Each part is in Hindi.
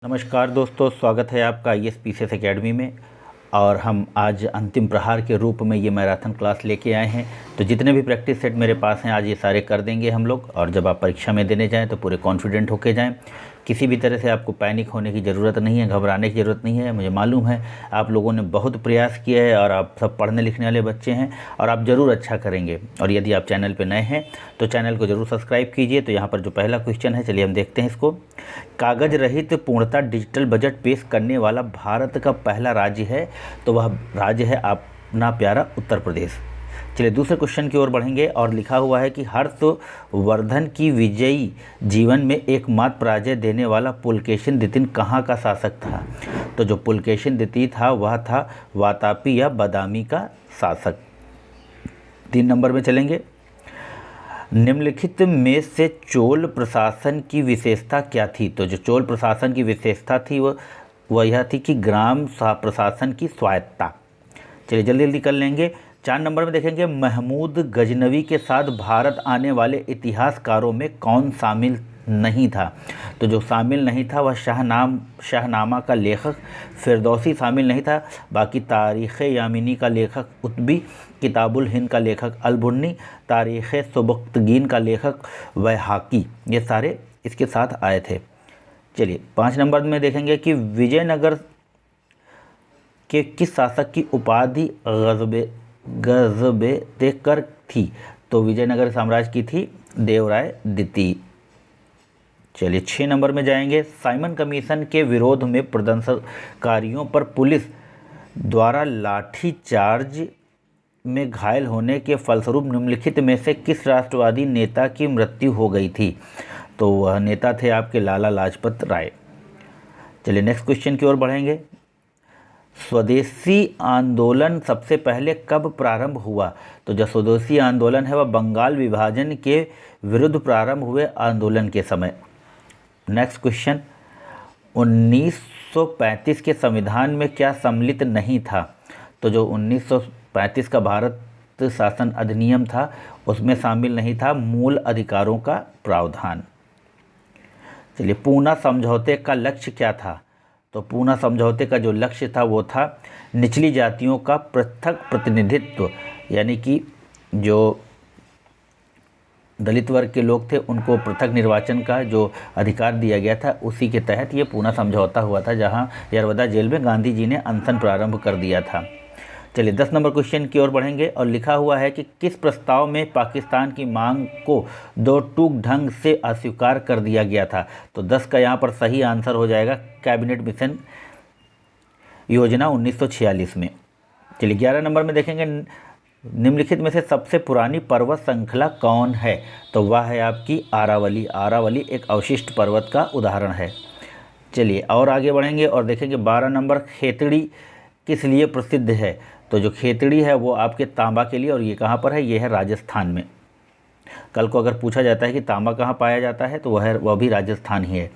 नमस्कार दोस्तों, स्वागत है आपका IAS एकेडमी में। और हम आज अंतिम प्रहार के रूप में ये मैराथन क्लास लेके आए हैं। तो जितने भी प्रैक्टिस सेट मेरे पास हैं आज ये सारे कर देंगे हम लोग। और जब आप परीक्षा में देने जाएं तो पूरे कॉन्फिडेंट होके जाएं। किसी भी तरह से आपको पैनिक होने की ज़रूरत नहीं है, घबराने की ज़रूरत नहीं है। मुझे मालूम है आप लोगों ने बहुत प्रयास किया है और आप सब पढ़ने लिखने वाले बच्चे हैं और आप ज़रूर अच्छा करेंगे। और यदि आप चैनल पर नए हैं तो चैनल को ज़रूर सब्सक्राइब कीजिए। तो यहाँ पर जो पहला क्वेश्चन है, चलिए हम देखते हैं इसको। कागज रहित पूर्णतः डिजिटल बजट पेश करने वाला भारत का पहला राज्य है, तो वह राज्य है अपना प्यारा उत्तर प्रदेश। चलिए दूसरे क्वेश्चन की ओर बढ़ेंगे और लिखा हुआ है कि हर्षवर्धन की विजयी जीवन में एकमात्र पराजय देने वाला पुलकेशिन द्वितीय कहाँ का शासक था। तो जो पुलकेशिन द्वितीय था वह था वातापी या बादामी का शासक। 3 नंबर में चलेंगे। निम्नलिखित में से चोल प्रशासन की विशेषता क्या थी। तो जो चोल प्रशासन की विशेषता थी वह यह थी कि ग्राम प्रशासन की स्वायत्तता। चलिए जल्दी जल्दी कर लेंगे। 4 नंबर में देखेंगे, महमूद गजनवी के साथ भारत आने वाले इतिहासकारों में कौन शामिल नहीं था। तो जो शामिल नहीं था वह शाहनामा का लेखक फिरदौसी शामिल नहीं था। बाकी तारीख़ यामिनी का लेखक उतबी, किताबुल हिंद का लेखक अल-बुन्नी, तारीख़ सुबक्तगीन का लेखक वैहाकी, ये सारे इसके साथ आए थे। चलिए 5 नंबर में देखेंगे कि विजयनगर के किस शासक की उपाधि गजबेतेकर थी। तो विजयनगर साम्राज्य की थी देवराय द्वितीय। चलिए 6 नंबर में जाएंगे। साइमन कमीशन के विरोध में प्रदर्शनकारियों पर पुलिस द्वारा लाठीचार्ज में घायल होने के फलस्वरूप निम्नलिखित में से किस राष्ट्रवादी नेता की मृत्यु हो गई थी। तो वह नेता थे आपके लाला लाजपत राय। चलिए नेक्स्ट क्वेश्चन की ओर बढ़ेंगे। स्वदेशी आंदोलन सबसे पहले कब प्रारंभ हुआ। तो जो स्वदेशी आंदोलन है वह बंगाल विभाजन के विरुद्ध प्रारंभ हुए आंदोलन के समय। नेक्स्ट क्वेश्चन, 1935 के संविधान में क्या सम्मिलित नहीं था। तो जो 1935 का भारत शासन अधिनियम था उसमें शामिल नहीं था मूल अधिकारों का प्रावधान। चलिए पूना समझौते का लक्ष्य क्या था। तो पूना समझौते का जो लक्ष्य था वो था निचली जातियों का पृथक प्रतिनिधित्व, यानी कि जो दलित वर्ग के लोग थे उनको पृथक निर्वाचन का जो अधिकार दिया गया था, उसी के तहत ये पूना समझौता हुआ था, जहां यरवदा जेल में गांधी जी ने अनशन प्रारंभ कर दिया था। चलिए 10 नंबर क्वेश्चन की ओर बढ़ेंगे और लिखा हुआ है कि किस प्रस्ताव में पाकिस्तान की मांग को दो टूक ढंग से अस्वीकार कर दिया गया था। तो 10 का यहाँ पर सही आंसर हो जाएगा कैबिनेट मिशन योजना 1946 में। चलिए 11 नंबर में देखेंगे, निम्नलिखित में से सबसे पुरानी पर्वत श्रृंखला कौन है। तो वह है आपकी आरावली। आरावली एक अवशिष्ट पर्वत का उदाहरण है। चलिए और आगे बढ़ेंगे और देखेंगे 12 नंबर, खेतड़ी किस लिए प्रसिद्ध है। तो जो खेतड़ी है वो आपके तांबा के लिए, और ये कहाँ पर है, ये है राजस्थान में। कल को अगर पूछा जाता है कि तांबा कहाँ पाया जाता है तो वह भी राजस्थान ही है।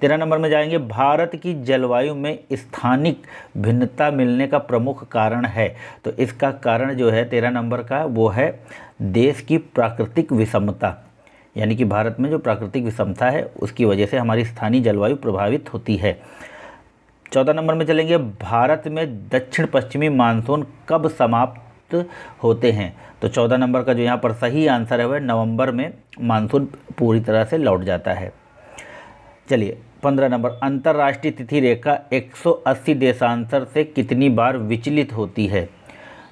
13 नंबर में जाएंगे, भारत की जलवायु में स्थानिक भिन्नता मिलने का प्रमुख कारण है। तो इसका कारण जो है 13 नंबर का वो है देश की प्राकृतिक विषमता, यानी कि भारत में जो प्राकृतिक विषमता है उसकी वजह से हमारी स्थानीय जलवायु प्रभावित होती है। 14 नंबर में चलेंगे, भारत में दक्षिण पश्चिमी मानसून कब समाप्त होते हैं। तो 14 नंबर का जो यहाँ पर सही आंसर है वह नवंबर में मानसून पूरी तरह से लौट जाता है। चलिए 15 नंबर, अंतर्राष्ट्रीय तिथि रेखा 180 देशांतर से कितनी बार विचलित होती है।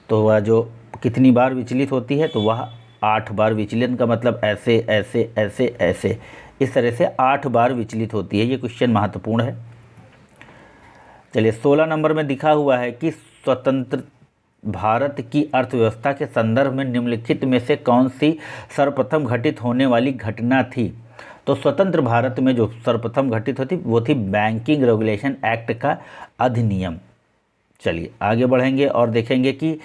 तो वह जो कितनी बार विचलित होती है तो वह 8 बार। विचलन का मतलब ऐसे ऐसे ऐसे ऐसे, इस तरह से 8 बार विचलित होती है। ये क्वेश्चन महत्वपूर्ण है। चलिए 16 नंबर में दिखा हुआ है कि स्वतंत्र भारत की अर्थव्यवस्था के संदर्भ में निम्नलिखित में से कौन सी सर्वप्रथम घटित होने वाली घटना थी। तो स्वतंत्र भारत में जो सर्वप्रथम घटित होती वो थी बैंकिंग रेगुलेशन एक्ट का अधिनियम। चलिए आगे बढ़ेंगे और देखेंगे कि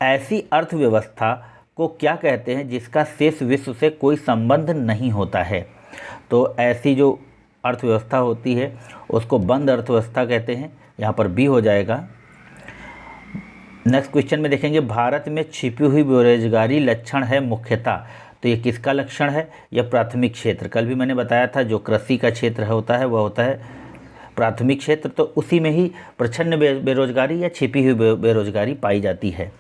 ऐसी अर्थव्यवस्था को क्या कहते हैं जिसका शेष विश्व से कोई संबंध नहीं होता है। तो ऐसी जो अर्थव्यवस्था होती है उसको बंद अर्थव्यवस्था कहते हैं। यहाँ पर बी हो जाएगा। नेक्स्ट क्वेश्चन में देखेंगे, भारत में छिपी हुई बेरोजगारी लक्षण है मुख्यतः। तो ये किसका लक्षण है, यह प्राथमिक क्षेत्र। कल भी मैंने बताया था जो कृषि का क्षेत्र होता है वह होता है प्राथमिक क्षेत्र, तो उसी में ही प्रच्छन्न बेरोजगारी या छिपी हुई बेरोजगारी पाई जाती है।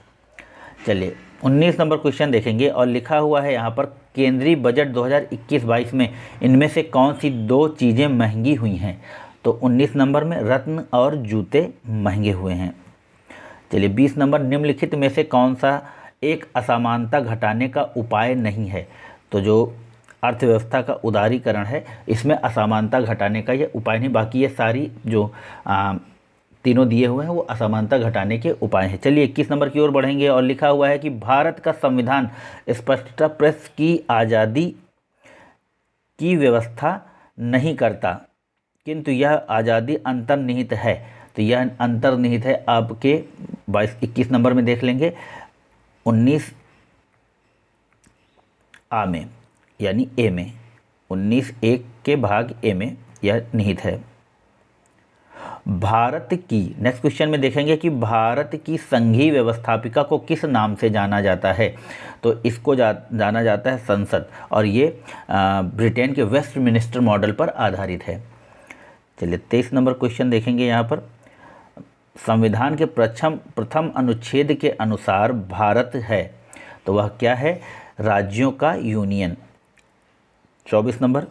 चलिए 19 नंबर क्वेश्चन देखेंगे और लिखा हुआ है यहाँ पर केंद्रीय बजट 2021-22 में इनमें से कौन सी दो चीज़ें महंगी हुई हैं। तो 19 नंबर में रत्न और जूते महंगे हुए हैं। चलिए 20 नंबर निम्नलिखित में से कौन सा एक असमानता घटाने का उपाय नहीं है। तो जो अर्थव्यवस्था का उदारीकरण है इसमें असमानता घटाने का ये उपाय नहीं, बाकी ये सारी जो तीनों दिए हुए हैं वो असमानता घटाने के उपाय हैं। चलिए 21 नंबर की ओर बढ़ेंगे और लिखा हुआ है कि भारत का संविधान स्पष्टतः प्रेस की आज़ादी की व्यवस्था नहीं करता, किंतु यह आज़ादी अंतर्निहित है। तो यह अंतर्निहित है आपके 21 नंबर में देख लेंगे 19 आ में, यानी ए में, 19 एक के भाग ए में यह निहित है। भारत की नेक्स्ट क्वेश्चन में देखेंगे कि भारत की संघीय व्यवस्थापिका को किस नाम से जाना जाता है। तो इसको जाना जाता है संसद, और ये ब्रिटेन के वेस्टमिनिस्टर मॉडल पर आधारित है। चलिए 23 नंबर क्वेश्चन देखेंगे। यहाँ पर संविधान के प्रथम अनुच्छेद के अनुसार भारत है, तो वह क्या है? राज्यों का यूनियन। 24 नंबर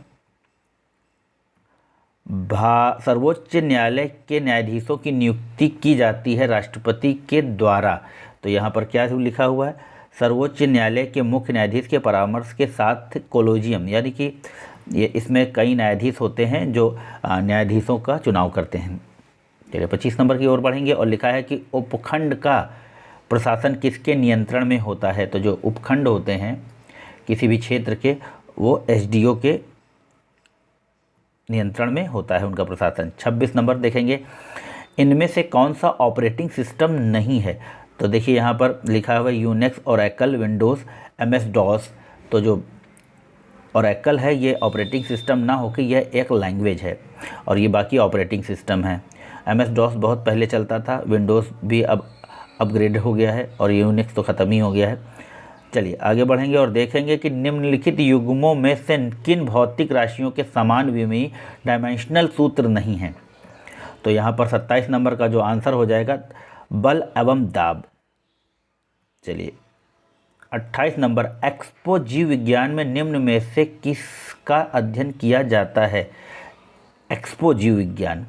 सर्वोच्च न्यायालय के न्यायाधीशों की नियुक्ति की जाती है राष्ट्रपति के द्वारा। तो यहाँ पर क्या लिखा हुआ है? सर्वोच्च न्यायालय के मुख्य न्यायाधीश के परामर्श के साथ कोलोजियम, यानी कि ये इसमें कई न्यायाधीश होते हैं जो न्यायाधीशों का चुनाव करते हैं। चलिए 25 नंबर की ओर बढ़ेंगे और लिखा है कि उपखंड का प्रशासन किसके नियंत्रण में होता है। तो जो उपखंड होते हैं किसी भी क्षेत्र के, वो एसडीओ के नियंत्रण में होता है उनका प्रशासन। 26 नंबर देखेंगे, इनमें से कौन सा ऑपरेटिंग सिस्टम नहीं है। तो देखिए यहाँ पर लिखा हुआ है Unix, Oracle, Windows, MS DOS. तो जो ओरेकल है ये ऑपरेटिंग सिस्टम ना होकर यह एक लैंग्वेज है, और ये बाकी ऑपरेटिंग सिस्टम है। एमएस डॉस बहुत पहले चलता था, विंडोज़ भी अब अपग्रेड हो गया है, और यूनिक्स तो ख़त्म ही हो गया है। चलिए आगे बढ़ेंगे और देखेंगे कि निम्नलिखित युग्मों में से किन भौतिक राशियों के समान विमीय डायमेंशनल सूत्र नहीं हैं। तो यहाँ पर 27 नंबर का जो आंसर हो जाएगा बल एवं दाब। चलिए 28 नंबर, एक्सपो जीव विज्ञान में निम्न में से किसका अध्ययन किया जाता है। एक्सपो जीव विज्ञान।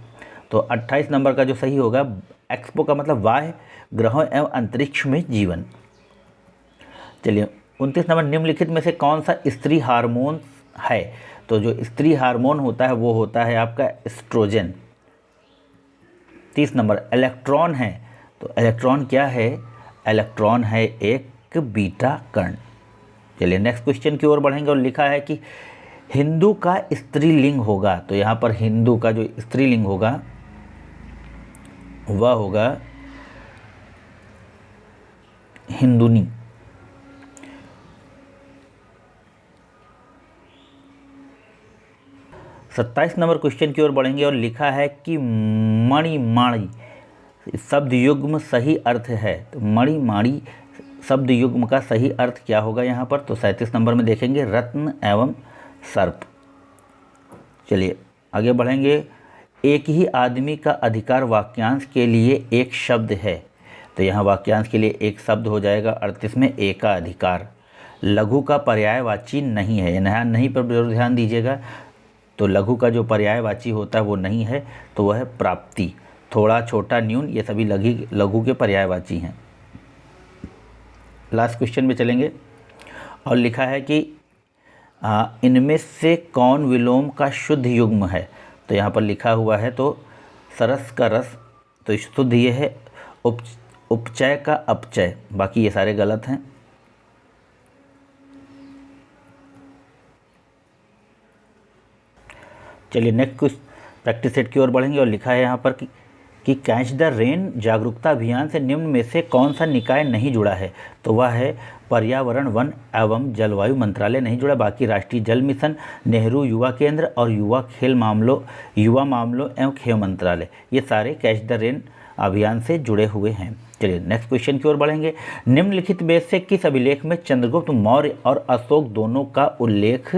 तो 28 नंबर का जो सही होगा, एक्सपो का मतलब बाह्य ग्रहों एवं अंतरिक्ष में जीवन। चलिए 29 नंबर, निम्नलिखित में से कौन सा स्त्री हार्मोन है। तो जो स्त्री हार्मोन होता है वो होता है आपका एस्ट्रोजन। 30 नंबर, इलेक्ट्रॉन है। तो इलेक्ट्रॉन क्या है? इलेक्ट्रॉन है एक बीटा कण। चलिए नेक्स्ट क्वेश्चन की ओर बढ़ेंगे और लिखा है कि हिंदू का स्त्रीलिंग होगा। तो यहाँ पर हिंदू का जो स्त्रीलिंग होगा वह होगा हिंदुनी। सत्ताईस नंबर क्वेश्चन की ओर बढ़ेंगे और लिखा है कि मणिमाणी शब्द युग्म सही अर्थ है। तो मणिमाणी शब्द युग्म का सही अर्थ क्या होगा यहाँ पर? तो 37 नंबर में देखेंगे रत्न एवं सर्प। चलिए आगे बढ़ेंगे। एक ही आदमी का अधिकार वाक्यांश के लिए एक शब्द है। तो यहाँ वाक्यांश के लिए एक शब्द हो जाएगा 38 में एका अधिकार। लघु का पर्यायवाची नहीं है, यहाँ नहीं पर जरूर ध्यान दीजिएगा। तो लघु का जो पर्यायवाची होता है वो नहीं है, तो वह है प्राप्ति। थोड़ा, छोटा, न्यून, ये सभी लघु के पर्यायवाची हैं। लास्ट क्वेश्चन में चलेंगे और लिखा है कि इनमें से कौन विलोम का शुद्ध युग्म है। तो यहाँ पर लिखा हुआ है तो सरस का रस, तो शुद्ध ये है उपचय का अपचय, बाकी ये सारे गलत हैं। चलिए नेक्स्ट प्रैक्टिस सेट की ओर बढ़ेंगे और लिखा है यहाँ पर कि कैच द रेन जागरूकता अभियान से निम्न में से कौन सा निकाय नहीं जुड़ा है। तो वह है पर्यावरण, वन एवं जलवायु मंत्रालय नहीं जुड़ा, बाकी राष्ट्रीय जल मिशन, नेहरू युवा केंद्र और युवा मामलों एवं खेल मंत्रालय, ये सारे कैच द रेन अभियान से जुड़े हुए हैं। चलिए नेक्स्ट क्वेश्चन की ओर बढ़ेंगे। निम्नलिखित में से किस अभिलेख में चंद्रगुप्त मौर्य और अशोक दोनों का उल्लेख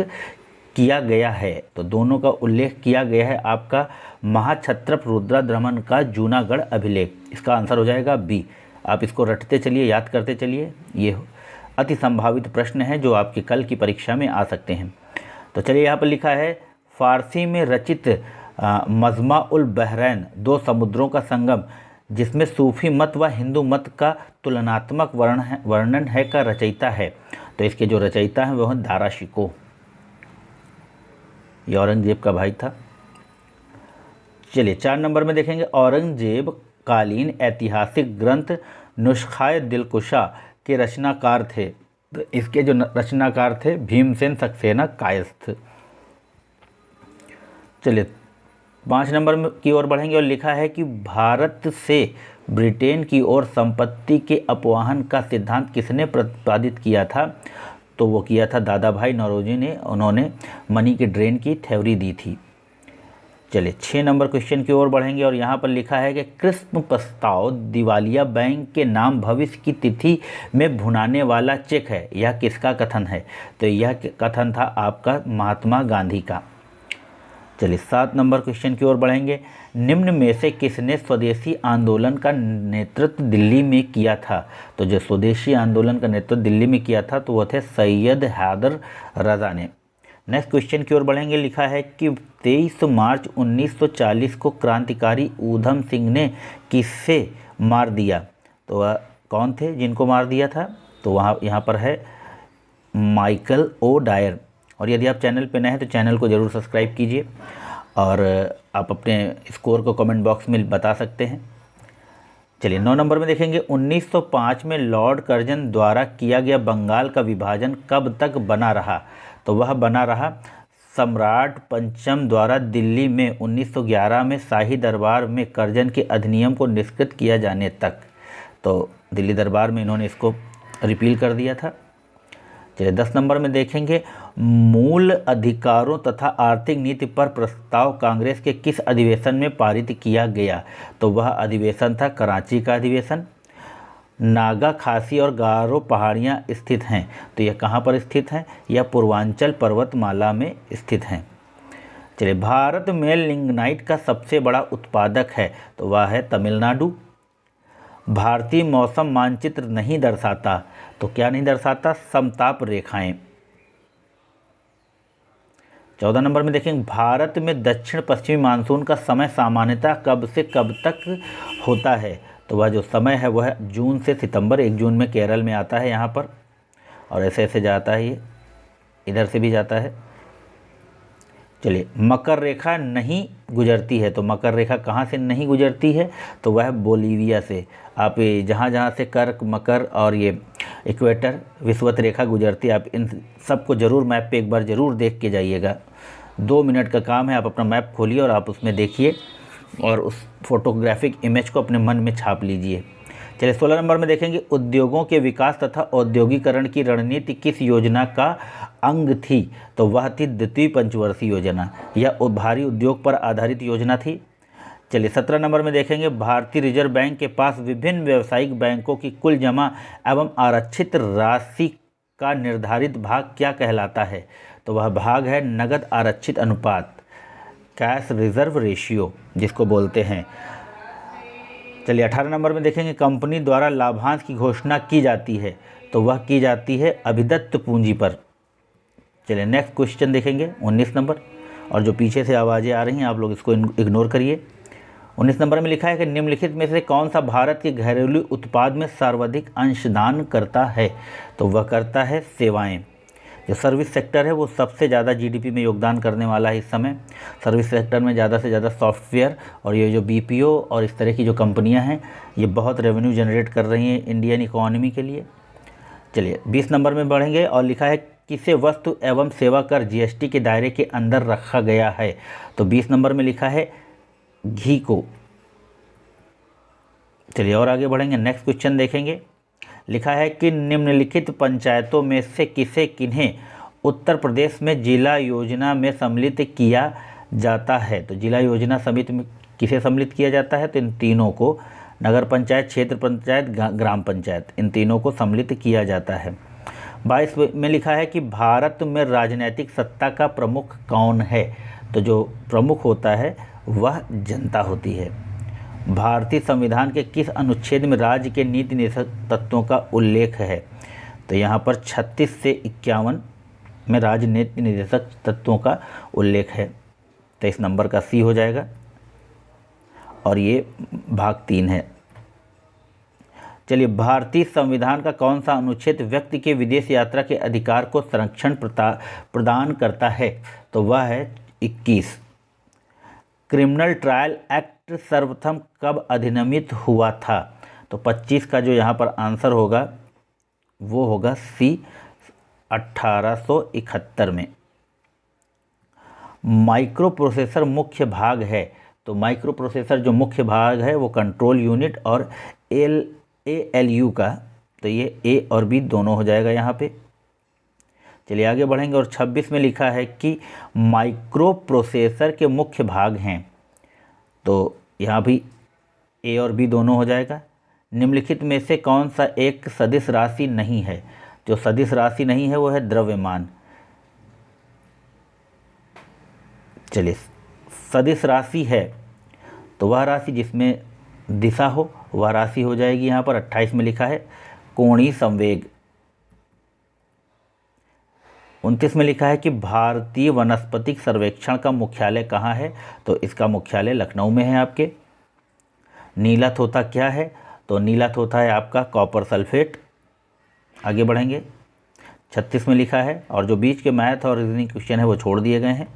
किया गया है? तो दोनों का उल्लेख किया गया है आपका महाक्षत्रप रुद्रदमन का जूनागढ़ अभिलेख। इसका आंसर हो जाएगा बी। आप इसको रटते चलिए, याद करते चलिए, ये अति संभावित प्रश्न है जो आपके कल की परीक्षा में आ सकते हैं। तो चलिए, यहाँ पर लिखा है फारसी में रचित मजमा उल बहरैन, दो समुद्रों का संगम, जिसमें सूफी मत व हिंदू मत का तुलनात्मक वर्णन है का रचयिता है। तो इसके जो रचयिता हैं वो हैं दारा शिकोह। ये औरंगजेब का भाई था। चलिए 4 नंबर में देखेंगे, औरंगजेब कालीन ऐतिहासिक ग्रंथ नुस्खाए दिलकुशा के रचनाकार थे। तो इसके जो रचनाकार थे भीमसेन सक्सेना कायस्थ। चलिए 5 नंबर में की ओर बढ़ेंगे और लिखा है कि भारत से ब्रिटेन की ओर संपत्ति के अपवाहन का सिद्धांत किसने प्रतिपादित किया था? तो वो किया था दादा भाई नौरोजी ने। उन्होंने मनी की ड्रेन की थ्योरी दी थी। चलिए 6 नंबर क्वेश्चन की ओर बढ़ेंगे और यहाँ पर लिखा है कि कृष्ण प्रस्ताव दिवालिया बैंक के नाम भविष्य की तिथि में भुनाने वाला चेक है। यह किसका कथन है? तो यह कथन था आपका महात्मा गांधी का। चलिए 7 नंबर क्वेश्चन की ओर बढ़ेंगे। निम्न में से किसने स्वदेशी आंदोलन का नेतृत्व दिल्ली में किया था? तो जो स्वदेशी आंदोलन का नेतृत्व दिल्ली में किया था तो वह थे सैयद हैदर रजा ने। नेक्स्ट क्वेश्चन की ओर बढ़ेंगे। लिखा है कि 23 मार्च 1940 को क्रांतिकारी ऊधम सिंह ने किससे मार दिया? तो वह कौन थे जिनको मार दिया था? तो यहाँ पर है माइकल ओ डायर। और यदि आप चैनल पे नए हैं तो चैनल को ज़रूर सब्सक्राइब कीजिए और आप अपने स्कोर को कमेंट बॉक्स में बता सकते हैं। चलिए 9 नंबर में देखेंगे, 1905 में लॉर्ड कर्जन द्वारा किया गया बंगाल का विभाजन कब तक बना रहा? तो वह बना रहा सम्राट पंचम द्वारा दिल्ली में 1911 में शाही दरबार में कर्जन के अधिनियम को निष्कृत किया जाने तक। तो दिल्ली दरबार में इन्होंने इसको रिपील कर दिया था। चलिए 10 नंबर में देखेंगे, मूल अधिकारों तथा आर्थिक नीति पर प्रस्ताव कांग्रेस के किस अधिवेशन में पारित किया गया? तो वह अधिवेशन था कराची का अधिवेशन। नागा, खासी और गारो पहाड़ियाँ स्थित हैं। तो यह कहाँ पर स्थित हैं? यह पूर्वांचल पर्वतमाला में स्थित हैं। चलिए, भारत में लिग्नाइट का सबसे बड़ा उत्पादक है। तो वह है तमिलनाडु। भारतीय मौसम मानचित्र नहीं दर्शाता। तो क्या नहीं दर्शाता? समताप रेखाएं। 14 नंबर में देखेंगे, भारत में दक्षिण पश्चिमी मानसून का समय सामान्यतः कब से कब तक होता है? तो वह जो समय है वह जून से सितंबर। 1 जून में केरल में आता है यहाँ पर, और ऐसे ऐसे जाता है, ये इधर से भी जाता है। चलिए, मकर रेखा नहीं गुजरती है। तो मकर रेखा कहाँ से नहीं गुजरती है? तो वह बोलीविया से। आप जहाँ जहाँ से कर्क, मकर और ये इक्वेटर विषुवत रेखा गुजरती है, आप इन सबको ज़रूर मैप पे एक बार ज़रूर देख के जाइएगा। 2 मिनट का काम है, आप अपना मैप खोलिए और आप उसमें देखिए और उस फोटोग्राफिक इमेज को अपने मन में छाप लीजिए। चलिए 16 नंबर में देखेंगे, उद्योगों के विकास तथा औद्योगिकरण की रणनीति किस योजना का अंग थी? तो वह थी द्वितीय पंचवर्षीय योजना। यह भारी उद्योग पर आधारित योजना थी। चलिए 17 नंबर में देखेंगे, भारतीय रिजर्व बैंक के पास विभिन्न व्यावसायिक बैंकों की कुल जमा एवं आरक्षित राशि का निर्धारित भाग क्या कहलाता है? तो वह भाग है नगद आरक्षित अनुपात, कैश रिजर्व रेशियो जिसको बोलते हैं। चलिए 18 नंबर में देखेंगे, कंपनी द्वारा लाभांश की घोषणा की जाती है। तो वह की जाती है अभिदत्त पूंजी पर। चलिए नेक्स्ट क्वेश्चन देखेंगे 19 नंबर, और जो पीछे से आवाज़ें आ रही हैं आप लोग इसको इग्नोर करिए। 19 नंबर में लिखा है कि निम्नलिखित में से कौन सा भारत के घरेलू उत्पाद में सर्वाधिक अंशदान करता है? तो वह करता है सेवाएं। जो सर्विस सेक्टर है वो सबसे ज़्यादा जीडीपी में योगदान करने वाला है इस समय। सर्विस सेक्टर में ज़्यादा से ज़्यादा सॉफ्टवेयर और ये जो बीपीओ और इस तरह की जो कंपनियां हैं ये बहुत रेवेन्यू जनरेट कर रही हैं इंडियन इकोनॉमी के लिए। चलिए 20 नंबर में बढ़ेंगे और लिखा है किसे वस्तु एवं सेवा कर जीएसटी के दायरे के अंदर रखा गया है? तो 20 नंबर में लिखा है घी को। चलिए और आगे बढ़ेंगे, नेक्स्ट क्वेश्चन देखेंगे। लिखा है कि निम्नलिखित पंचायतों में से किसे किन्हें उत्तर प्रदेश में जिला योजना में सम्मिलित किया जाता है? तो जिला योजना समिति में किसे सम्मिलित किया जाता है? तो इन तीनों को, नगर पंचायत, क्षेत्र पंचायत, ग्राम पंचायत, इन तीनों को सम्मिलित किया जाता है। 22 में लिखा है कि भारत में राजनीतिक सत्ता का प्रमुख कौन है। तो जो प्रमुख होता है वह जनता होती है। भारतीय संविधान के किस अनुच्छेद में राज्य के नीति निर्देशक तत्वों का उल्लेख है। तो यहाँ पर 36 से 51 में राजनीति निर्देशक तत्वों का उल्लेख है। 23 नंबर का सी हो जाएगा और ये भाग 3 है। चलिए, भारतीय संविधान का कौन सा अनुच्छेद व्यक्ति के विदेश यात्रा के अधिकार को संरक्षण प्रदान करता है। तो वह है 21। क्रिमिनल ट्रायल एक्ट सर्वप्रथम कब अधिनियमित हुआ था। तो 25 का जो यहाँ पर आंसर होगा वो होगा सी 1871 में। माइक्रो प्रोसेसर मुख्य भाग है। तो माइक्रो प्रोसेसर जो मुख्य भाग है वो कंट्रोल यूनिट और ALU का, तो ये A और B दोनों हो जाएगा यहाँ पे। चलिए आगे बढ़ेंगे और 26 में लिखा है कि माइक्रो प्रोसेसर के मुख्य भाग हैं। तो यहाँ भी A और B दोनों हो जाएगा। निम्नलिखित में से कौन सा एक सदिश राशि नहीं है। जो सदिश राशि नहीं है वो है द्रव्यमान। चलिए, सदिश राशि है तो वह राशि जिसमें दिशा हो वह राशि हो जाएगी। यहाँ पर 28 में लिखा है कोणीय संवेग। 29 में लिखा है कि भारतीय वनस्पतिक सर्वेक्षण का मुख्यालय कहाँ है। तो इसका मुख्यालय लखनऊ में है आपके। नीलत होता क्या है। तो नीलत होता है आपका कॉपर सल्फेट। आगे बढ़ेंगे। 36 में लिखा है और जो बीच के मैथ और रीजनिंग क्वेश्चन है वो छोड़ दिए गए हैं।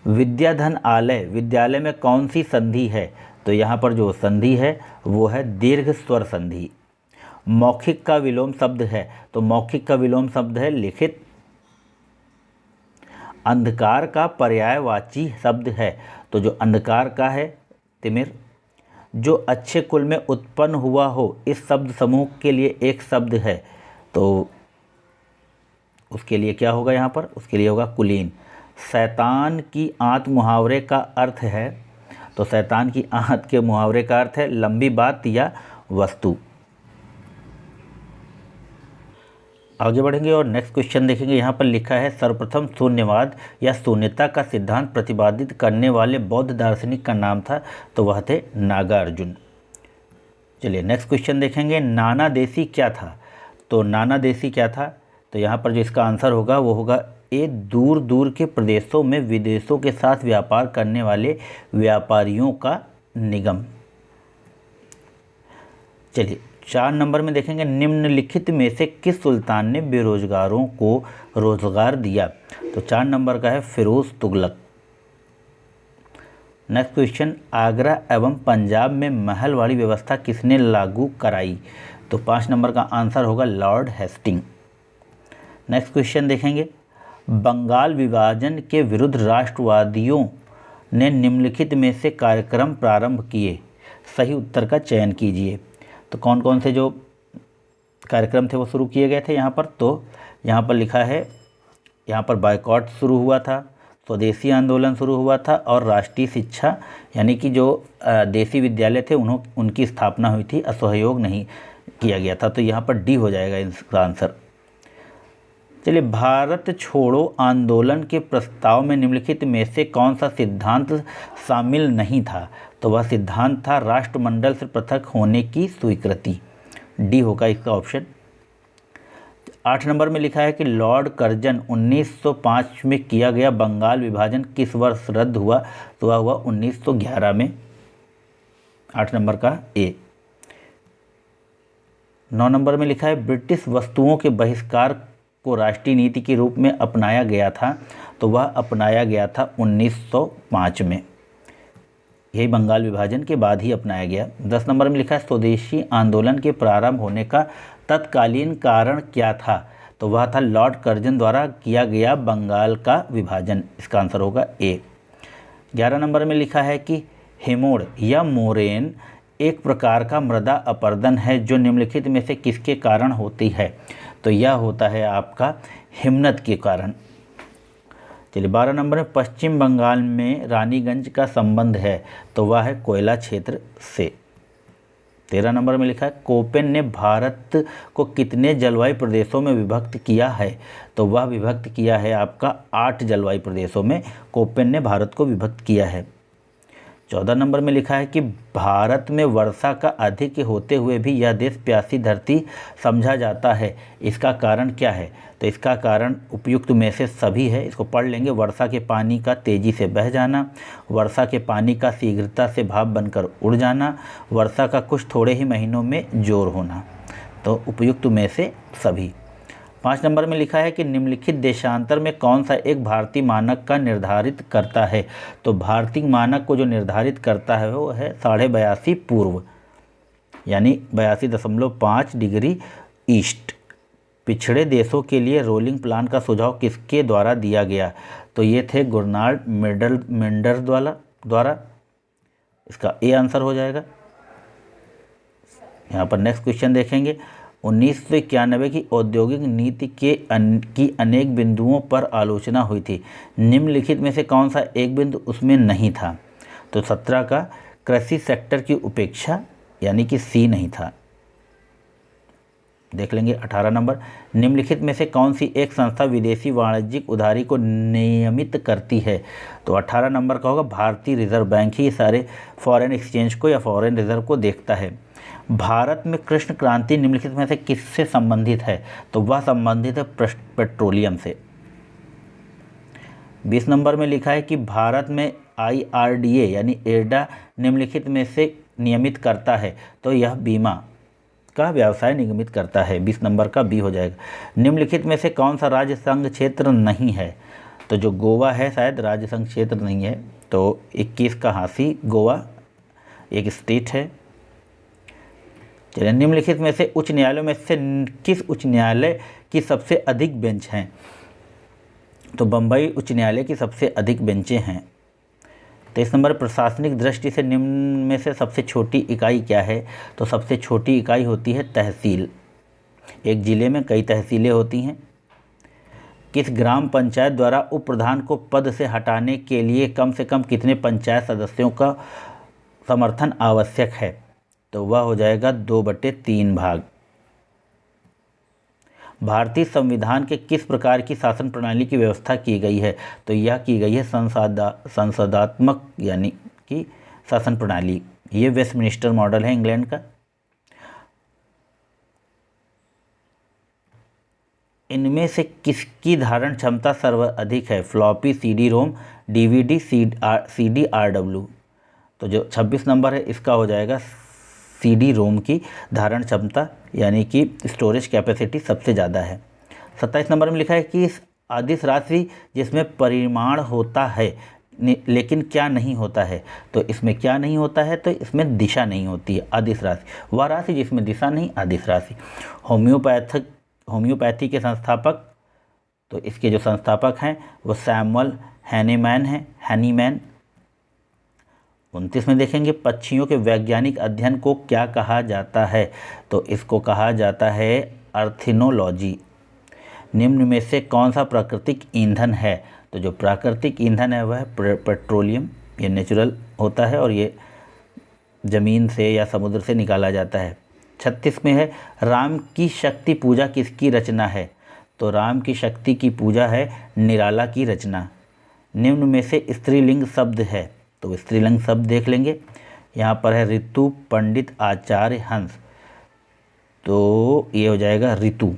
विद्याधन आलय विद्यालय में कौन सी संधि है। तो यहाँ पर जो संधि है वो है दीर्घ स्वर संधि। मौखिक का विलोम शब्द है। तो मौखिक का विलोम शब्द है लिखित। अंधकार का पर्यायवाची शब्द है। तो जो अंधकार का है तिमिर। जो अच्छे कुल में उत्पन्न हुआ हो इस शब्द समूह के लिए एक शब्द है। तो उसके लिए क्या होगा यहाँ पर, उसके लिए होगा कुलीन। शैतान की आंत मुहावरे का अर्थ है। तो शैतान की आंत के मुहावरे का अर्थ है लंबी बात या वस्तु। आगे बढ़ेंगे और नेक्स्ट क्वेश्चन देखेंगे। यहाँ पर लिखा है सर्वप्रथम शून्यवाद या शून्यता का सिद्धांत प्रतिपादित करने वाले बौद्ध दार्शनिक का नाम था। तो वह थे नागार्जुन। चलिए नेक्स्ट क्वेश्चन देखेंगे। नाना देशी क्या था। तो नाना देशी क्या था। तो यहाँ पर जो इसका आंसर होगा वो होगा ए दूर दूर के प्रदेशों में विदेशों के साथ व्यापार करने वाले व्यापारियों का निगम। चलिए 4 नंबर में देखेंगे निम्नलिखित में से किस सुल्तान ने बेरोजगारों को रोजगार दिया। तो 4 नंबर का है फिरोज तुगलक। नेक्स्ट क्वेश्चन आगरा एवं पंजाब में महलवाड़ी व्यवस्था किसने लागू कराई। तो 5 नंबर का आंसर होगा लॉर्ड हेस्टिंग। नेक्स्ट क्वेश्चन देखेंगे बंगाल विभाजन के विरुद्ध राष्ट्रवादियों ने निम्नलिखित में से कार्यक्रम प्रारंभ किए। सही उत्तर का चयन कीजिए। तो कौन कौन से जो कार्यक्रम थे वो शुरू किए गए थे यहाँ पर। तो यहाँ पर लिखा है यहाँ पर बायकॉट शुरू हुआ था, स्वदेशी आंदोलन शुरू हुआ था और राष्ट्रीय शिक्षा यानी कि जो देसी विद्यालय थे उनकी स्थापना हुई थी। असहयोग नहीं किया गया था। तो यहाँ पर डी हो जाएगा इसका आंसर। चलिए भारत छोड़ो आंदोलन के प्रस्ताव में निम्नलिखित में से कौन सा सिद्धांत शामिल नहीं था। तो वह सिद्धांत था राष्ट्रमंडल से पृथक होने की स्वीकृति। डी होगा इसका ऑप्शन। 8 नंबर में लिखा है कि लॉर्ड कर्जन 1905 में किया गया बंगाल विभाजन किस वर्ष रद्द हुआ। तो वह हुआ 1911 में। 8 नंबर का ए। 9 नंबर में लिखा है ब्रिटिश वस्तुओं के बहिष्कार को राष्ट्रीय नीति के रूप में अपनाया गया था। तो वह अपनाया गया था 1905 में। यही बंगाल विभाजन के बाद ही अपनाया गया। 10 नंबर में लिखा है स्वदेशी आंदोलन के प्रारंभ होने का तत्कालीन कारण क्या था। तो वह था लॉर्ड कर्जन द्वारा किया गया बंगाल का विभाजन। इसका आंसर होगा ए। 11 नंबर में लिखा है कि हिमोड़ या मोरेन एक प्रकार का मृदा अपरदन है जो निम्नलिखित में से किसके कारण होती है। तो यह होता है आपका हिमनद के कारण। चलिए 12 नंबर में पश्चिम बंगाल में रानीगंज का संबंध है। तो वह है कोयला क्षेत्र से। 13 नंबर में लिखा है कोपेन ने भारत को कितने जलवायु प्रदेशों में विभक्त किया है? तो वह विभक्त किया है आपका 8 जलवायु प्रदेशों में कोपेन ने भारत को विभक्त किया है। 14 नंबर में लिखा है कि भारत में वर्षा का अधिक होते हुए भी यह देश प्यासी धरती समझा जाता है, इसका कारण क्या है? तो इसका कारण उपयुक्त में से सभी है। इसको पढ़ लेंगे। वर्षा के पानी का तेज़ी से बह जाना, वर्षा के पानी का शीघ्रता से भाप बनकर उड़ जाना, वर्षा का कुछ थोड़े ही महीनों में जोर होना। तो उपयुक्त में से सभी। 5 नंबर में लिखा है कि निम्नलिखित देशांतर में कौन सा एक भारतीय मानक का निर्धारित करता है? तो भारतीय मानक को जो निर्धारित करता है वो है 82.5 पूर्व, यानी 82.5 डिग्री ईस्ट। पिछड़े देशों के लिए रोलिंग प्लान का सुझाव किसके द्वारा दिया गया? तो ये थे गुरनाल्ड मेंडर द्वारा। इसका ए आंसर हो जाएगा। यहाँ पर नेक्स्ट क्वेश्चन देखेंगे। 1991 की औद्योगिक नीति की अनेक बिंदुओं पर आलोचना हुई थी। निम्नलिखित में से कौन सा एक बिंदु उसमें नहीं था? तो 17 का कृषि सेक्टर की उपेक्षा, यानी कि सी नहीं था। देख लेंगे 18 नंबर। निम्नलिखित में से कौन सी एक संस्था विदेशी वाणिज्यिक उधारी को नियमित करती है? तो 18 नंबर का होगा भारतीय रिजर्व बैंक ही सारे फॉरेन एक्सचेंज को या फॉरेन रिजर्व को देखता है। भारत में कृष्ण क्रांति निम्नलिखित में से किससे संबंधित है? तो वह संबंधित है पेट्रोलियम से। 20 नंबर में लिखा है कि भारत में IRDA यानी एडा निम्नलिखित में से नियमित करता है। तो यह बीमा का व्यवसाय निगमित करता है। 20 नंबर का बी हो जाएगा। निम्नलिखित में से कौन सा राज्य संघ क्षेत्र नहीं है? तो जो गोवा है शायद राज्य संघ क्षेत्र नहीं है। तो 21 का हाँसी गोवा एक स्टेट है। चलिए, निम्नलिखित में से उच्च न्यायालयों में से किस उच्च न्यायालय की सबसे अधिक बेंच हैं? तो बम्बई उच्च न्यायालय की सबसे अधिक बेंचें हैं। 23 नंबर प्रशासनिक दृष्टि से निम्न में से सबसे छोटी इकाई क्या है? तो सबसे छोटी इकाई होती है तहसील। एक जिले में कई तहसीलें होती हैं। किस ग्राम पंचायत द्वारा उप प्रधान को पद से हटाने के लिए कम से कम कितने पंचायत सदस्यों का समर्थन आवश्यक है? तो वह हो जाएगा 2/3 भाग। भारतीय संविधान के किस प्रकार की शासन प्रणाली की व्यवस्था की गई है? तो यह की गई है संसदात्मक यानी कि शासन प्रणाली। ये वेस्टमिनिस्टर मॉडल है इंग्लैंड का। इनमें से किसकी धारण क्षमता सर्वाधिक है? फ्लॉपी, CD रोम, DVD, CD RW। तो जो 26 नंबर है इसका हो जाएगा CD रोम की धारण क्षमता यानी कि स्टोरेज कैपेसिटी सबसे ज़्यादा है। 27 नंबर में लिखा है कि अदिश राशि जिसमें परिमाण होता है लेकिन क्या नहीं होता है? तो इसमें क्या नहीं होता है? तो इसमें दिशा नहीं होती है। अदिश राशि वह राशि जिसमें दिशा नहीं, अदिश राशि। होम्योपैथी के संस्थापक, तो इसके जो संस्थापक हैं वो सैमुअल हैनीमैन हैं, हैनीमैन। 29 में देखेंगे पक्षियों के वैज्ञानिक अध्ययन को क्या कहा जाता है? तो इसको कहा जाता है ऑर्निथोलॉजी। निम्न में से कौन सा प्राकृतिक ईंधन है? तो जो प्राकृतिक ईंधन है वह पेट्रोलियम, ये नेचुरल होता है और ये ज़मीन से या समुद्र से निकाला जाता है। 36 में है राम की शक्ति पूजा किसकी रचना है? तो राम की शक्ति की पूजा है निराला की रचना। निम्न में से स्त्रीलिंग शब्द है? तो स्त्रीलिंग शब्द देख लेंगे। यहाँ पर है ऋतु, पंडित, आचार्य, हंस। तो ये हो जाएगा ऋतु।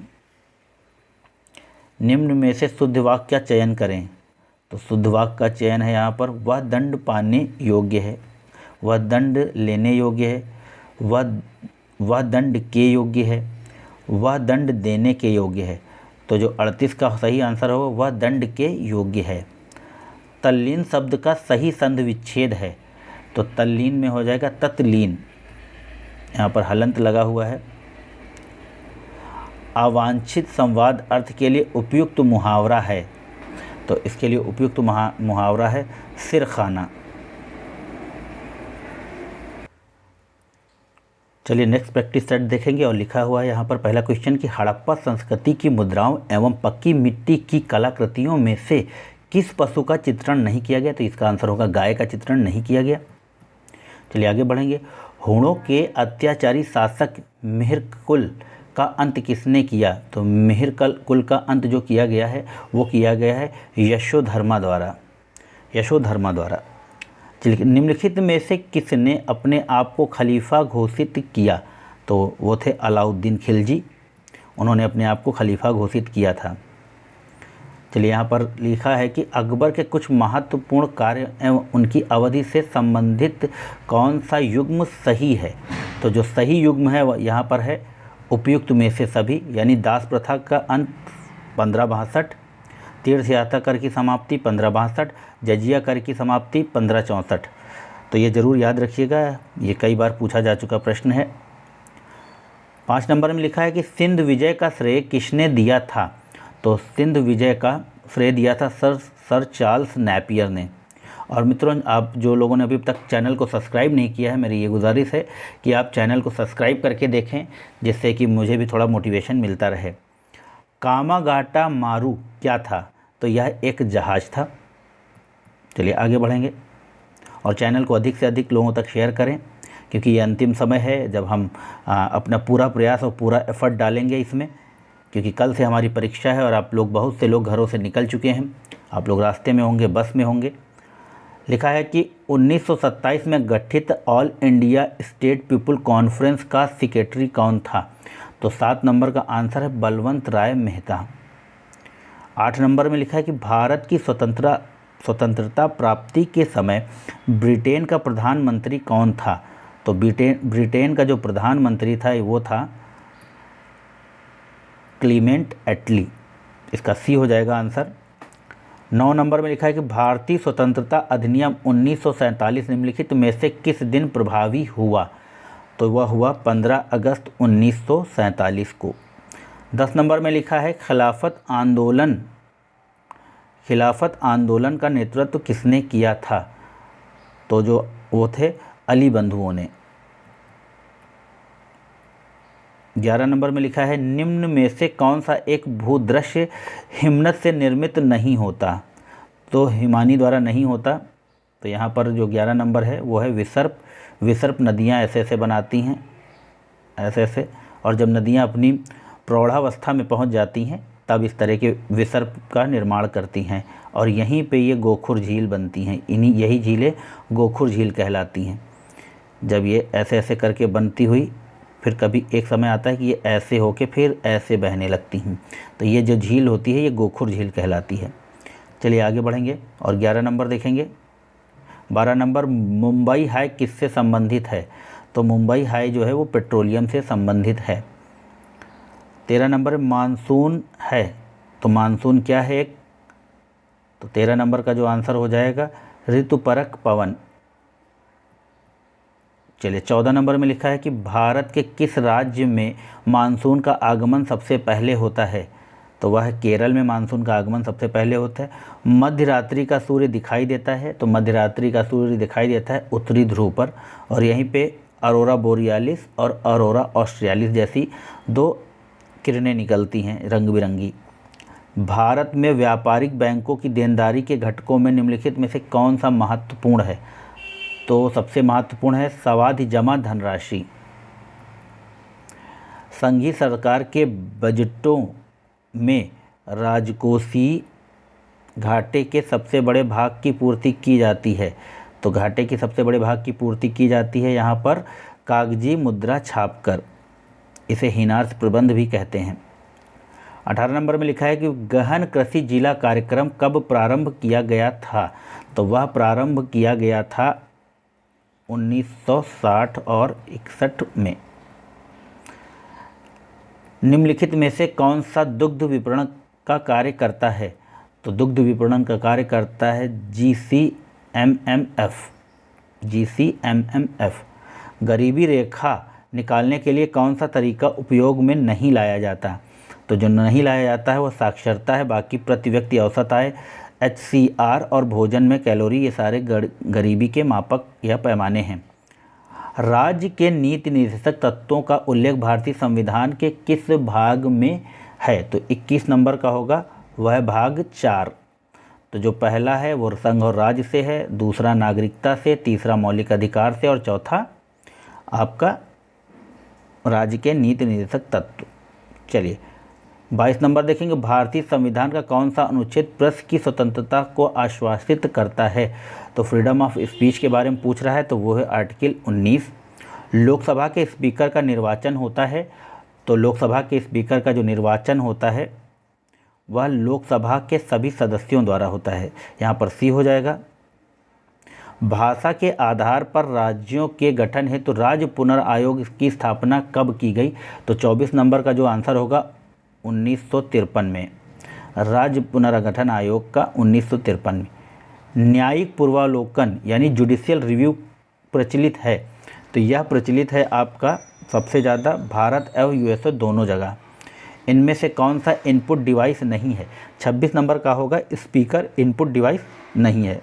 निम्न में से शुद्ध वाक्य का चयन करें? तो शुद्ध वाक्य का चयन है यहाँ पर वह दंड पाने योग्य है, वह दंड लेने योग्य है, वह दंड के योग्य है, वह दंड देने के योग्य है। तो जो 38 का सही आंसर होगा वह दंड के योग्य है। तल्लीन शब्द का सही संधि विच्छेद है? तो तल्लीन में हो जाएगा तत्लीन, यहाँ पर हलंत लगा हुआ है। अवांछित संवाद अर्थ के लिए उपयुक्त मुहावरा है? तो इसके लिए उपयुक्त मुहावरा है सिरखाना। चलिए नेक्स्ट प्रैक्टिस सेट देखेंगे और लिखा हुआ है यहाँ पर पहला क्वेश्चन कि हड़प्पा संस्कृति की मुद्राओं एवं पक्की मिट्टी की कलाकृतियों में से किस पशु का चित्रण नहीं किया गया? तो इसका आंसर होगा गाय का चित्रण नहीं किया गया। चलिए आगे बढ़ेंगे। हूणों के अत्याचारी शासक मिहिरकुल का अंत किसने किया? तो मिहिरकुल का अंत जो किया गया है वो किया गया है यशोधर्मा द्वारा। यशोधर्मा द्वारा। चलिए, निम्नलिखित में से किसने अपने आप को खलीफा घोषित किया? तो वो थे अलाउद्दीन खिलजी, उन्होंने अपने आप को खलीफा घोषित किया था। चलिए, यहाँ पर लिखा है कि अकबर के कुछ महत्वपूर्ण कार्य एवं उनकी अवधि से संबंधित कौन सा युग्म सही है? तो जो सही युग्म है वह यहाँ पर है उपयुक्त में से सभी, यानी दास प्रथा का अंत 1562, तीर्थ यात्रा कर की समाप्ति 1562, जजिया कर की समाप्ति 1564। तो ये ज़रूर याद रखिएगा, ये कई बार पूछा जा चुका प्रश्न है। 5 नंबर में लिखा है कि सिंध विजय का श्रेय किसने दिया था? तो सिंध विजय का श्रेय दिया था सर चार्ल्स नेपियर ने। और मित्रों, आप जो लोगों ने अभी तक चैनल को सब्सक्राइब नहीं किया है, मेरी ये गुजारिश है कि आप चैनल को सब्सक्राइब करके देखें, जिससे कि मुझे भी थोड़ा मोटिवेशन मिलता रहे। कामागाटा मारू क्या था? तो यह एक जहाज़ था। चलिए आगे बढ़ेंगे और चैनल को अधिक से अधिक लोगों तक शेयर करें, क्योंकि ये अंतिम समय है जब हम अपना पूरा प्रयास और पूरा एफर्ट डालेंगे इसमें, क्योंकि कल से हमारी परीक्षा है और आप लोग, बहुत से लोग घरों से निकल चुके हैं, आप लोग रास्ते में होंगे, बस में होंगे। लिखा है कि 1927 में गठित all India state people conference का सेक्रेटरी कौन था? तो 7 नंबर का आंसर है बलवंत राय मेहता। 8 नंबर में लिखा है कि भारत की स्वतंत्रता प्राप्ति के समय ब्रिटेन का प्रधानमंत्री कौन था? तो ब्रिटेन का जो प्रधानमंत्री था वो था क्लीमेंट एटली। इसका सी हो जाएगा आंसर। 9 नंबर में लिखा है कि भारतीय स्वतंत्रता अधिनियम 1947 निम्नलिखित में से किस दिन प्रभावी हुआ? तो वह हुआ 15 अगस्त 1947 को। 10 नंबर में लिखा है खिलाफत आंदोलन का नेतृत्व किसने किया था? तो जो वो थे अली बंधुओं ने। 11 नंबर में लिखा है निम्न में से कौन सा एक भूदृश्य हिमनद से निर्मित नहीं होता? तो हिमानी द्वारा नहीं होता। तो यहाँ पर जो 11 नंबर है वो है विसर्प नदियाँ ऐसे ऐसे बनाती हैं, ऐसे ऐसे, और जब नदियाँ अपनी प्रौढ़ावस्था में पहुँच जाती हैं तब इस तरह के विसर्प का निर्माण करती हैं, और यहीं पे ये गोखुर झील बनती हैं। यही झीलें गोखुर झील कहलाती हैं। जब ये ऐसे ऐसे करके बनती हुई, फिर कभी एक समय आता है कि ये ऐसे होके फिर ऐसे बहने लगती हैं, तो ये जो झील होती है ये गोखुर झील कहलाती है। चलिए आगे बढ़ेंगे और 11 नंबर देखेंगे। 12 नंबर मुंबई हाई किससे संबंधित है? तो मुंबई हाई जो है वो पेट्रोलियम से संबंधित है। 13 नंबर मानसून है, तो मानसून क्या है एक? तो 13 नंबर का जो आंसर हो जाएगा ऋतुपरक पवन। चलिए 14 नंबर में लिखा है कि भारत के किस राज्य में मानसून का आगमन सबसे पहले होता है? तो वह केरल में मानसून का आगमन सबसे पहले होता है। मध्य रात्रि का सूर्य दिखाई देता है, तो मध्य रात्रि का सूर्य दिखाई देता है उत्तरी ध्रुव पर, और यहीं पे अरोरा बोरियालिस और अरोरा ऑस्ट्रियालिस जैसी 2 किरणें निकलती हैं रंग बिरंगी। भारत में व्यापारिक बैंकों की देनदारी के घटकों में निम्नलिखित में से कौन सा महत्वपूर्ण है? तो सबसे महत्वपूर्ण है सावधि जमा धनराशि। संघीय सरकार के बजटों में राजकोषीय घाटे के सबसे बड़े भाग की पूर्ति की जाती है। तो घाटे के सबसे बड़े भाग की पूर्ति की जाती है यहाँ पर कागजी मुद्रा छापकर, इसे हीनार्थ प्रबंध भी कहते हैं। 18 नंबर में लिखा है कि गहन कृषि जिला कार्यक्रम कब प्रारंभ किया गया था? तो वह प्रारंभ किया गया था 1960 और 61 में। निम्नलिखित में से कौन सा दुग्ध विपणन का कार्य करता है? तो दुग्ध विपणन का कार्य करता है GCMMF। गरीबी रेखा निकालने के लिए कौन सा तरीका उपयोग में नहीं लाया जाता? तो जो नहीं लाया जाता है वो साक्षरता है, बाकी प्रति व्यक्ति औसत आय, HCR और भोजन में कैलोरी, ये सारे गरीबी के मापक या पैमाने हैं। राज्य के नीति निर्देशक तत्वों का उल्लेख भारतीय संविधान के किस भाग में है? तो 21 नंबर का होगा, वह भाग 4। तो जो पहला है वो संघ और राज्य से है, दूसरा नागरिकता से, तीसरा मौलिक अधिकार से और चौथा आपका राज्य के नीति निर्देशक तत्व। चलिए 22 नंबर देखेंगे, भारतीय संविधान का कौन सा अनुच्छेद प्रेस की स्वतंत्रता को आश्वासित करता है? तो फ्रीडम ऑफ स्पीच के बारे में पूछ रहा है, तो वो है आर्टिकल 19। लोकसभा के स्पीकर का निर्वाचन होता है, तो लोकसभा के स्पीकर का जो निर्वाचन होता है वह लोकसभा के सभी सदस्यों द्वारा होता है, यहाँ पर सी हो जाएगा। भाषा के आधार पर राज्यों के गठन हेतु राज्य पुनर्आयोग की स्थापना कब की गई? तो 24 नंबर का जो आंसर होगा 1953 में, राज्य पुनर्गठन आयोग का 1953 में। न्यायिक पूर्वावलोकन यानी जुडिशियल रिव्यू प्रचलित है, तो यह प्रचलित है आपका सबसे ज़्यादा भारत एवं यूएसए दोनों जगह। इनमें से कौन सा इनपुट डिवाइस नहीं है? 26 नंबर का होगा स्पीकर इनपुट डिवाइस नहीं है।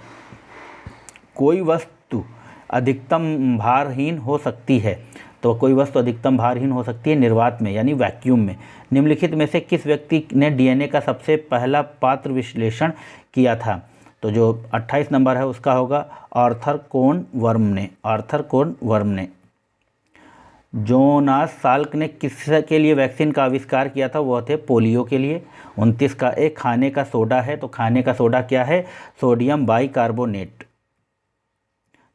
कोई वस्तु अधिकतम भारहीन हो सकती है, तो कोई वस्तु अधिकतम भारहीन हो सकती है निर्वात में यानी वैक्यूम में। निम्नलिखित में से किस व्यक्ति ने डीएनए का सबसे पहला पात्र विश्लेषण किया था? तो जो 28 नंबर है उसका होगा आर्थर कोन वर्म ने, आर्थर कोन वर्म ने। जोनास साल्क ने किस के लिए वैक्सीन का आविष्कार किया था? वह थे पोलियो के लिए। 29 का एक खाने का सोडा है, तो खाने का सोडा क्या है? Sodium bicarbonate.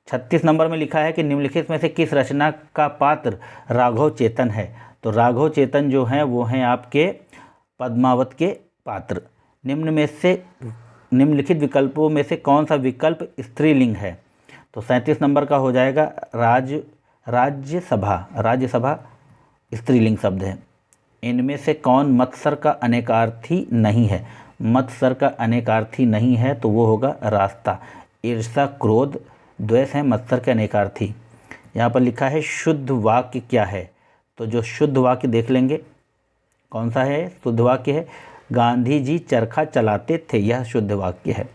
36 नंबर में लिखा है कि निम्नलिखित में से किस रचना का पात्र राघव चेतन है? तो राघव चेतन जो हैं वो हैं आपके पद्मावत के पात्र। निम्नलिखित विकल्पों में से कौन सा विकल्प स्त्रीलिंग है? तो 37 नंबर का हो जाएगा राज्यसभा। राज्यसभा स्त्रीलिंग शब्द है। इनमें से कौन मत्सर का अनेकार्थी नहीं है? मत्सर का अनेकार्थी नहीं है तो वो होगा रास्ता। ईर्ष्या क्रोध द्वेष है मत्सर के अनेकार्थी। यहाँ पर लिखा है शुद्ध वाक्य क्या है? तो जो शुद्ध वाक्य देख लेंगे कौन सा है। शुद्ध वाक्य है गांधी जी चरखा चलाते थे, यह शुद्ध वाक्य है।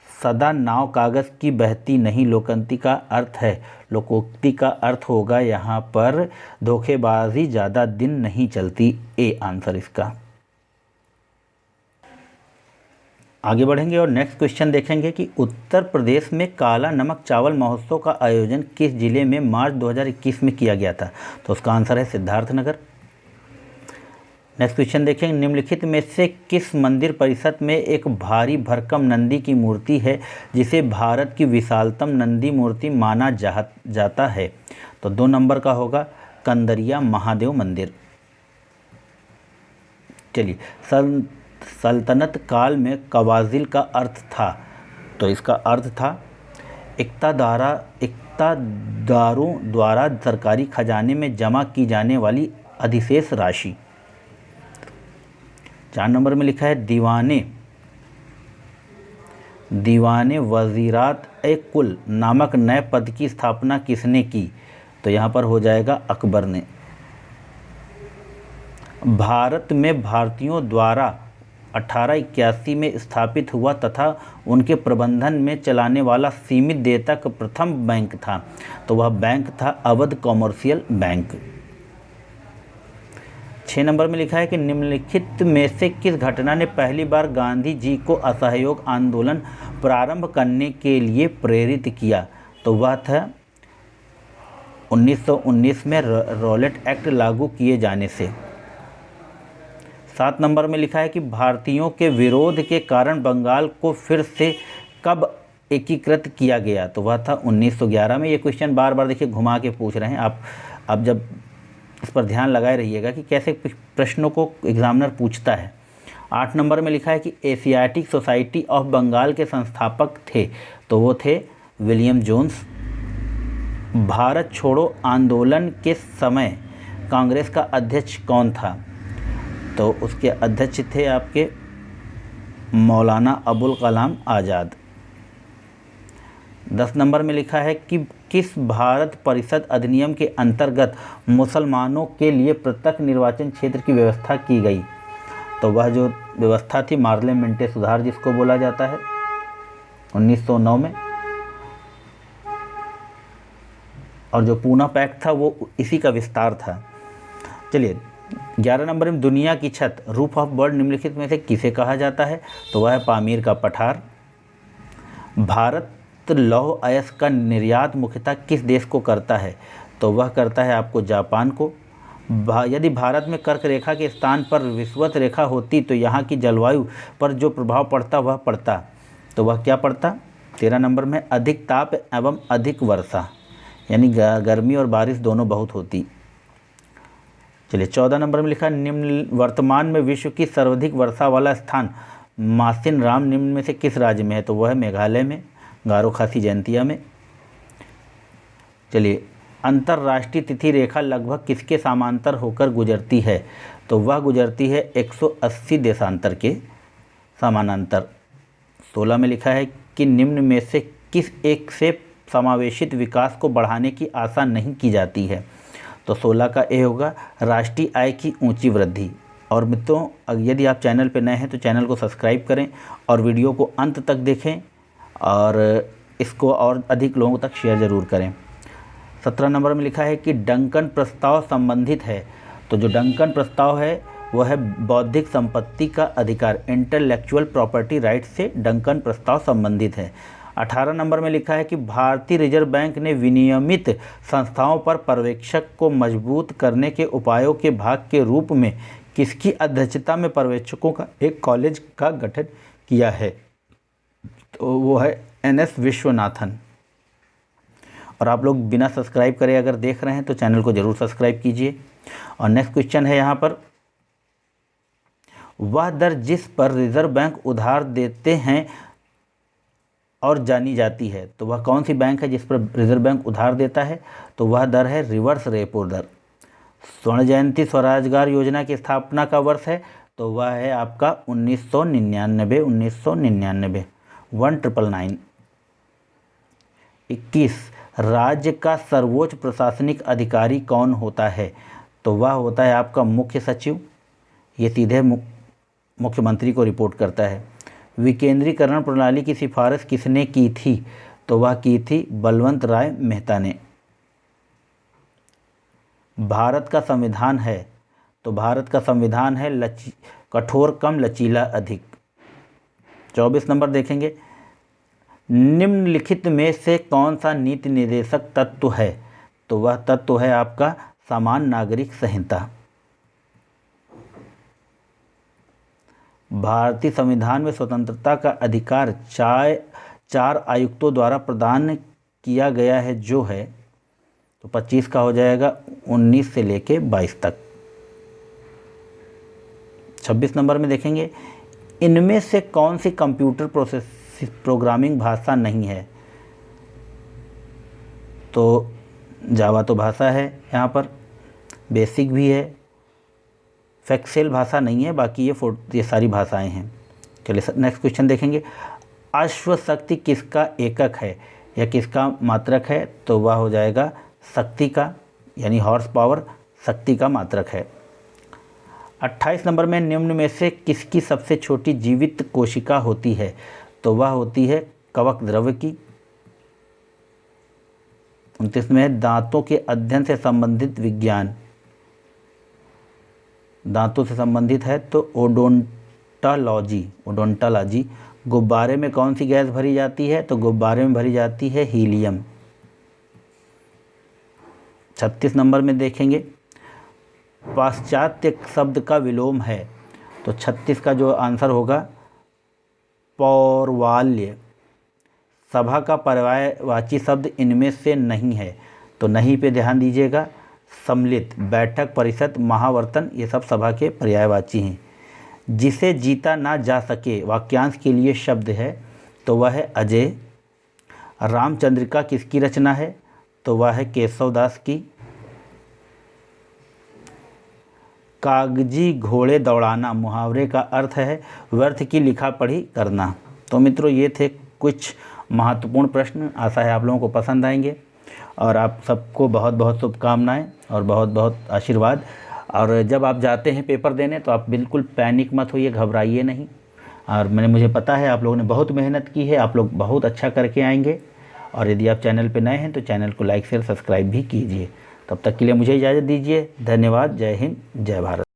सदा नाव कागज़ की बहती नहीं लोकोक्ति का अर्थ है। लोकोक्ति का अर्थ होगा यहाँ पर धोखेबाजी ज़्यादा दिन नहीं चलती, ए आंसर इसका। आगे बढ़ेंगे और नेक्स्ट क्वेश्चन देखेंगे कि उत्तर प्रदेश में काला नमक चावल महोत्सव का आयोजन किस जिले में मार्च 2021 में किया गया था? तो उसका आंसर है सिद्धार्थनगर। नेक्स्ट क्वेश्चन देखेंगे, निम्नलिखित में से किस मंदिर परिसर में एक भारी भरकम नंदी की मूर्ति है जिसे भारत की विशालतम नंदी मूर्ति माना जाता है? तो 2 नंबर का होगा कंदरिया महादेव मंदिर। चलिए सल्तनत काल में कवाजिल का अर्थ था, तो इसका अर्थ था इक़्तिदारों द्वारा सरकारी खजाने में जमा की जाने वाली अधिशेष राशि। 4 नंबर में लिखा है दीवाने वज़ीरात ए कुल नामक नए पद की स्थापना किसने की? तो यहाँ पर हो जाएगा अकबर ने। भारत में भारतीयों द्वारा 1881 में स्थापित हुआ तथा उनके प्रबंधन में चलाने वाला सीमित देयता का प्रथम बैंक था, तो वह बैंक था अवध कॉमर्शियल बैंक। 6 नंबर में लिखा है कि निम्नलिखित में से किस घटना ने पहली बार गांधी जी को असहयोग आंदोलन प्रारंभ करने के लिए प्रेरित किया? तो वह था 1919 में रॉलेट एक्ट लागू किए जाने से। 7 नंबर में लिखा है कि भारतीयों के विरोध के कारण बंगाल को फिर से कब एकीकृत किया गया? तो वह था 1911 में। ये क्वेश्चन बार बार देखिए घुमा के पूछ रहे हैं आप, अब जब इस पर ध्यान लगाए रहिएगा कि कैसे प्रश्नों को एग्जामिनर पूछता है। 8 नंबर में लिखा है कि एशियाटिक सोसाइटी ऑफ बंगाल के संस्थापक थे, तो वो थे विलियम जोन्स। भारत छोड़ो आंदोलन के समय कांग्रेस का अध्यक्ष कौन था? तो उसके अध्यक्ष थे आपके मौलाना अबुल कलाम आज़ाद। 10 नंबर में लिखा है कि किस भारत परिषद अधिनियम के अंतर्गत मुसलमानों के लिए पृथक निर्वाचन क्षेत्र की व्यवस्था की गई? तो वह जो व्यवस्था थी मार्ले मिंटे सुधार जिसको बोला जाता है 1909 में, और जो पूना पैक्ट था वो इसी का विस्तार था। चलिए 11 नंबर में दुनिया की छत रूफ ऑफ वर्ल्ड निम्नलिखित में से किसे कहा जाता है? तो वह है पामीर का पठार। भारत लौह अयस्क का निर्यात मुख्यतः किस देश को करता है? तो वह करता है आपको जापान को। यदि भारत में कर्क रेखा के स्थान पर विषुवत रेखा होती तो यहाँ की जलवायु पर जो प्रभाव पड़ता वह पड़ता, तो वह क्या पड़ता? 13 नंबर में अधिक ताप एवं अधिक वर्षा, यानी गर्मी और बारिश दोनों बहुत होती। चलिए 14 नंबर में लिखा निम्न वर्तमान में विश्व की सर्वाधिक वर्षा वाला स्थान मासिन राम निम्न में से किस राज्य में है? तो वह है मेघालय में, गारो खासी जयंतिया में। चलिए अंतर्राष्ट्रीय तिथि रेखा लगभग किसके समांतर होकर गुजरती है? तो वह गुजरती है 180 देशांतर के समानांतर। 16 में लिखा है कि निम्न में से किस एक से समावेशित विकास को बढ़ाने की आशा नहीं की जाती है? तो 16 का ए होगा राष्ट्रीय आय की ऊंची वृद्धि। और मित्रों यदि आप चैनल पर नए हैं तो चैनल को सब्सक्राइब करें और वीडियो को अंत तक देखें और इसको और अधिक लोगों तक शेयर ज़रूर करें। 17 नंबर में लिखा है कि डंकन प्रस्ताव संबंधित है। तो जो डंकन प्रस्ताव है वह है बौद्धिक संपत्ति का अधिकार, इंटेलेक्चुअल प्रॉपर्टी राइट से डंकन प्रस्ताव संबंधित है। 18 नंबर में लिखा है कि भारतीय रिजर्व बैंक ने विनियमित संस्थाओं पर पर्यवेक्षक को मजबूत करने के उपायों के भाग के रूप में किसकी अध्यक्षता में पर्यवेक्षकों का एक कॉलेज का गठन किया है? तो वो है NS विश्वनाथन। और आप लोग बिना सब्सक्राइब करे अगर देख रहे हैं तो चैनल को ज़रूर सब्सक्राइब कीजिए। और नेक्स्ट क्वेश्चन है यहाँ पर, वह दर जिस पर रिजर्व बैंक उधार देते हैं और जानी जाती है, तो वह कौन सी बैंक है जिस पर रिजर्व बैंक उधार देता है? तो वह दर है रिवर्स रेपो दर। स्वर्ण जयंती स्वरोजगार योजना की स्थापना का वर्ष है, तो वह है आपका 1999। 1999। 21 राज्य का सर्वोच्च प्रशासनिक अधिकारी कौन होता है? तो वह होता है आपका मुख्य सचिव। ये सीधे मुख्यमंत्री को रिपोर्ट करता है। विकेंद्रीकरण प्रणाली की सिफारिश किसने की थी? तो वह की थी बलवंत राय मेहता ने। भारत का संविधान है, तो भारत का संविधान है कठोर कम लचीला अधिक। 24 नंबर देखेंगे, निम्नलिखित में से कौन सा नीति निर्देशक तत्व है? तो वह तत्व है आपका समान नागरिक संहिता। भारतीय संविधान में स्वतंत्रता का अधिकार 4 आयुक्तों द्वारा प्रदान किया गया है जो है, तो 25 का हो जाएगा 19 से लेके 22 तक। 26 नंबर में देखेंगे, इनमें से कौन सी कंप्यूटर प्रोग्रामिंग भाषा नहीं है? तो जावा तो भाषा है, यहाँ पर बेसिक भी है, फैक्सेल भाषा नहीं है, बाकी ये सारी भाषाएं हैं। चलिए नेक्स्ट क्वेश्चन देखेंगे, अश्वशक्ति किसका एकक है या किसका मात्रक है? तो वह हो जाएगा शक्ति का, यानी हॉर्स पावर शक्ति का मात्रक है। 28 नंबर में निम्न में से किसकी सबसे छोटी जीवित कोशिका होती है? तो वह होती है कवक द्रव्य की। 29 में दांतों के अध्ययन से संबंधित विज्ञान, दांतों से संबंधित है तो ओडोंटोलॉजी। गुब्बारे में कौन सी गैस भरी जाती है? तो गुब्बारे में भरी जाती है हीलियम। 36 नंबर में देखेंगे, पाश्चात्य शब्द का विलोम है, तो 36 का जो आंसर होगा पौर्वाल्य। सभा का पर्यायवाची शब्द इनमें से नहीं है, तो नहीं पे ध्यान दीजिएगा। सम्मिलित, बैठक, परिषद, महावर्तन, ये सब सभा के पर्यायवाची हैं। जिसे जीता ना जा सके वाक्यांश के लिए शब्द है, तो वह है अजय। रामचंद्रिका किसकी रचना है? तो वह है केशवदास की। कागजी घोड़े दौड़ाना मुहावरे का अर्थ है व्यर्थ की लिखा पढ़ी करना। तो मित्रों ये थे कुछ महत्वपूर्ण प्रश्न, आशा है आप लोगों को पसंद आएंगे और आप सबको बहुत बहुत शुभकामनाएं और बहुत बहुत आशीर्वाद। और जब आप जाते हैं पेपर देने तो आप बिल्कुल पैनिक मत होइए, घबराइए नहीं। और मुझे पता है आप लोगों ने बहुत मेहनत की है, आप लोग बहुत अच्छा करके आएंगे। और यदि आप चैनल पर नए हैं तो चैनल को लाइक शेयर सब्सक्राइब भी कीजिए। तब तक के लिए मुझे इजाज़त दीजिए। धन्यवाद। जय हिंद, जय भारत।